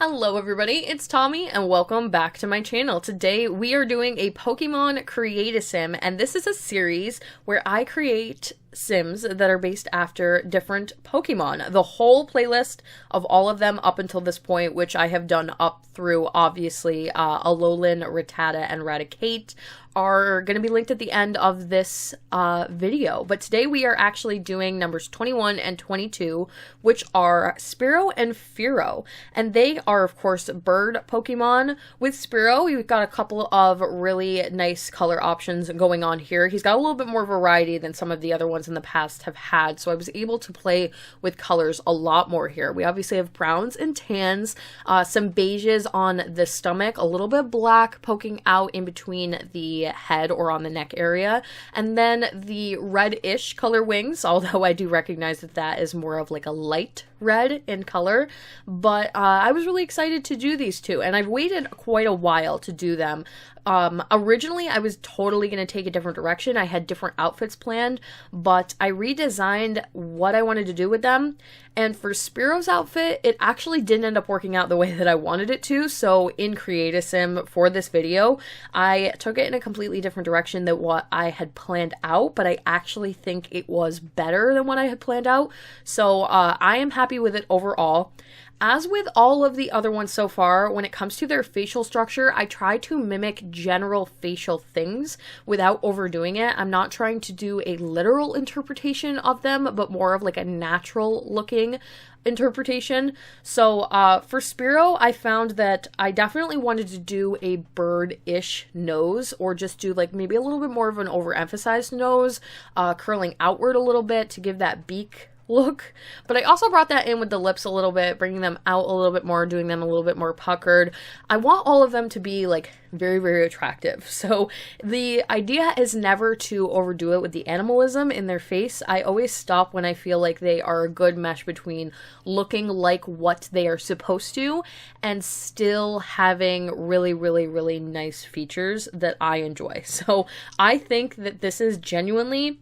Hello everybody, it's Tommy and welcome back to my channel. Today we are doing a Pokemon Create-A-Sim, and this is a series where I create Sims that are based after different Pokemon. The whole playlist of all of them up until this point, which I have done up through obviously Alolan, Rattata, and Raticate, are going to be linked at the end of this video. But today we are actually doing numbers 21 and 22, which are Spearow and Fearow. And they are, of course, bird Pokemon. With Spearow, we've got a couple of really nice color options going on here. He's got a little bit more variety than some of the other ones in the past have had, so I was able to play with colors a lot more here. We obviously have browns and tans, some beiges on the stomach, a little bit black poking out in between the head or on the neck area, and then the red-ish color wings, although I do recognize that that is more of like a light red in color, but I was really excited to do these two, and I've waited quite a while to do them. Originally I was totally going to take a different direction. I had different outfits planned, but I redesigned what I wanted to do with them, and for Spearow's outfit, it actually didn't end up working out the way that I wanted it to, so in Create-A-Sim for this video, I took it in a completely different direction than what I had planned out, but I actually think it was better than what I had planned out, so I am happy with it overall. As with all of the other ones so far, when it comes to their facial structure, I try to mimic general facial things without overdoing it. I'm not trying to do a literal interpretation of them, but more of like a natural looking interpretation. So for Spearow, I found that I definitely wanted to do a bird-ish nose, or just do like maybe a little bit more of an overemphasized nose, curling outward a little bit to give that beak look, but I also brought that in with the lips a little bit, bringing them out a little bit more, doing them a little bit more puckered. I want all of them to be like very, very attractive. So the idea is never to overdo it with the animalism in their face. I always stop when I feel like they are a good mesh between looking like what they are supposed to and still having really, really, really nice features that I enjoy. So I think that this is genuinely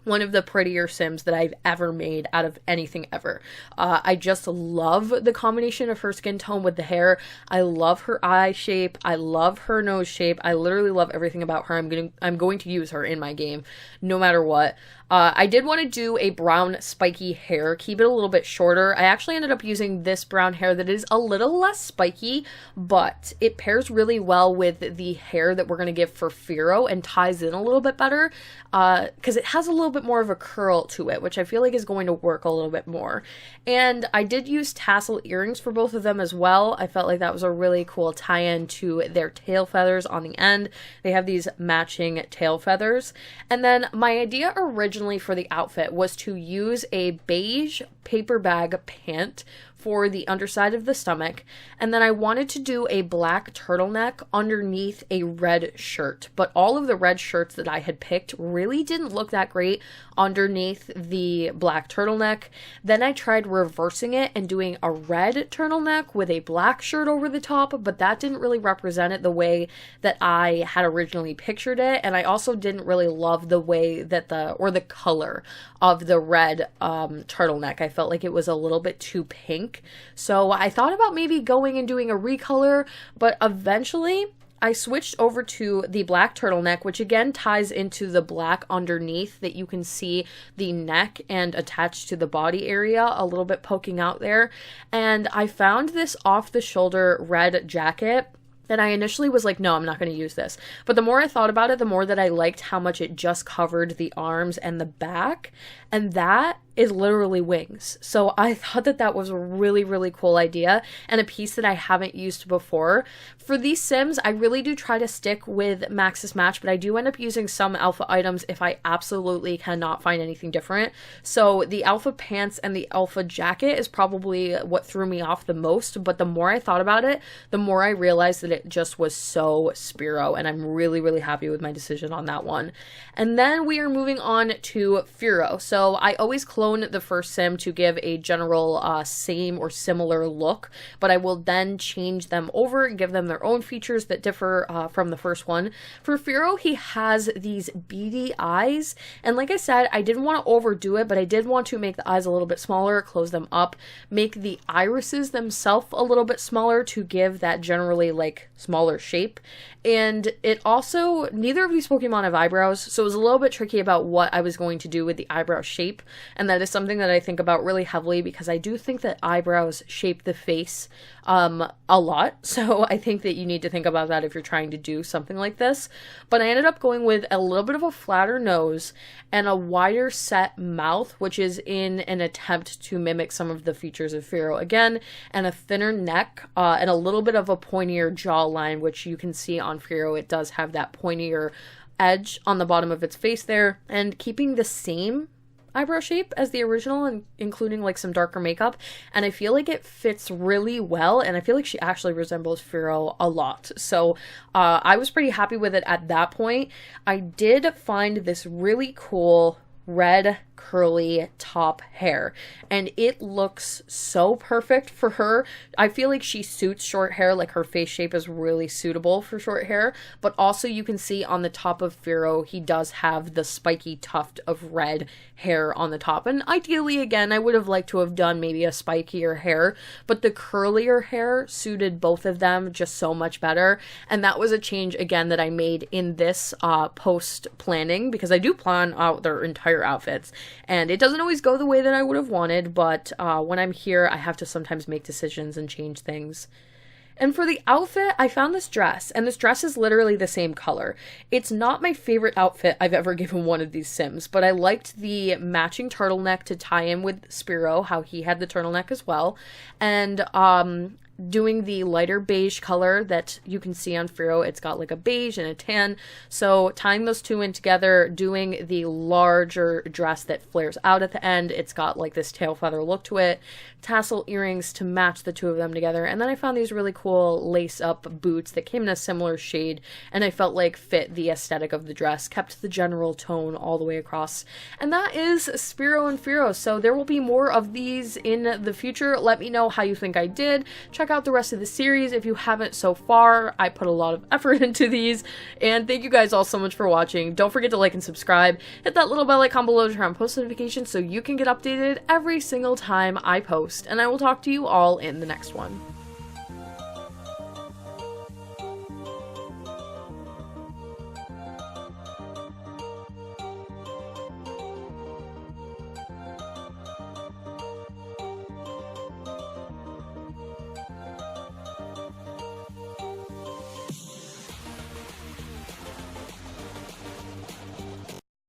one of the prettier Sims that I've ever made out of anything ever. I just love the combination of her skin tone with the hair. I love her eye shape. I love her nose shape. I literally love everything about her. I'm going to use her in my game no matter what. I did want to do a brown spiky hair, keep it a little bit shorter. I actually ended up using this brown hair that is a little less spiky, but it pairs really well with the hair that we're going to give for Fearow and ties in a little bit better because it has a little bit more of a curl to it, which I feel like is going to work a little bit more. And I did use tassel earrings for both of them as well. I felt like that was a really cool tie-in to their tail feathers on the end. They have these matching tail feathers. And then my idea originally for the outfit was to use a beige paper bag pant for the underside of the stomach, and then I wanted to do a black turtleneck underneath a red shirt, but all of the red shirts that I had picked really didn't look that great underneath the black turtleneck. Then I tried reversing it and doing a red turtleneck with a black shirt over the top, but that didn't really represent it the way that I had originally pictured it, and I also didn't really love the way that the color of the red turtleneck. I felt like it was a little bit too pink. So I thought about maybe going and doing a recolor, but eventually I switched over to the black turtleneck, which again ties into the black underneath that you can see the neck and attached to the body area, a little bit poking out there. And I found this off-the-shoulder red jacket. And I initially was like, no, I'm not going to use this. But the more I thought about it, the more that I liked how much it just covered the arms and the back. And that is literally wings. So I thought that that was a really, really cool idea and a piece that I haven't used before. For these Sims, I really do try to stick with Max's Match, but I do end up using some alpha items if I absolutely cannot find anything different. So the alpha pants and the alpha jacket is probably what threw me off the most, but the more I thought about it, the more I realized that it just was so Spearow, and I'm really, really happy with my decision on that one. And then we are moving on to Fearow. So I always close clone the first sim to give a general same or similar look, but I will then change them over and give them their own features that differ from the first one. For Fearow, he has these beady eyes, and like I said, I didn't want to overdo it, but I did want to make the eyes a little bit smaller, close them up, make the irises themselves a little bit smaller to give that generally like smaller shape. And it also, neither of these Pokemon have eyebrows, so it was a little bit tricky about what I was going to do with the eyebrow shape, and that is something that I think about really heavily because I do think that eyebrows shape the face a lot, so I think that you need to think about that if you're trying to do something like this. But I ended up going with a little bit of a flatter nose and a wider set mouth, which is in an attempt to mimic some of the features of Fearow again, and a thinner neck and a little bit of a pointier jawline, which you can see on Fearow. It does have that pointier edge on the bottom of its face there, and keeping the same eyebrow shape as the original and including like some darker makeup, and I feel like it fits really well, and I feel like she actually resembles Fearow a lot, so I was pretty happy with it at that point. I did find this really cool red curly top hair, and it looks so perfect for her. I feel like she suits short hair, like her face shape is really suitable for short hair, but also you can see on the top of Fearow, he does have the spiky tuft of red hair on the top, and ideally, again, I would have liked to have done maybe a spikier hair, but the curlier hair suited both of them just so much better, and that was a change, again, that I made in this post planning, because I do plan out their entire outfits, and it doesn't always go the way that I would have wanted, but when I'm here, I have to sometimes make decisions and change things. And for the outfit, I found this dress, and this dress is literally the same color. It's not my favorite outfit I've ever given one of these Sims, but I liked the matching turtleneck to tie in with Spearow, how he had the turtleneck as well, and doing the lighter beige color that you can see on Fearow. It's got like a beige and a tan, so tying those two in together, doing the larger dress that flares out at the end. It's got like this tail feather look to it, tassel earrings to match the two of them together, and then I found these really cool lace up boots that came in a similar shade, and I felt like fit the aesthetic of the dress, kept the general tone all the way across. And that is Spearow and Fearow, so there will be more of these in the future. Let me know how you think I did. Check out the rest of the series if you haven't so far. I put a lot of effort into these, and thank you guys all so much for watching. Don't forget to like and subscribe. Hit that little bell icon below to turn on post notifications so you can get updated every single time I post, and I will talk to you all in the next one.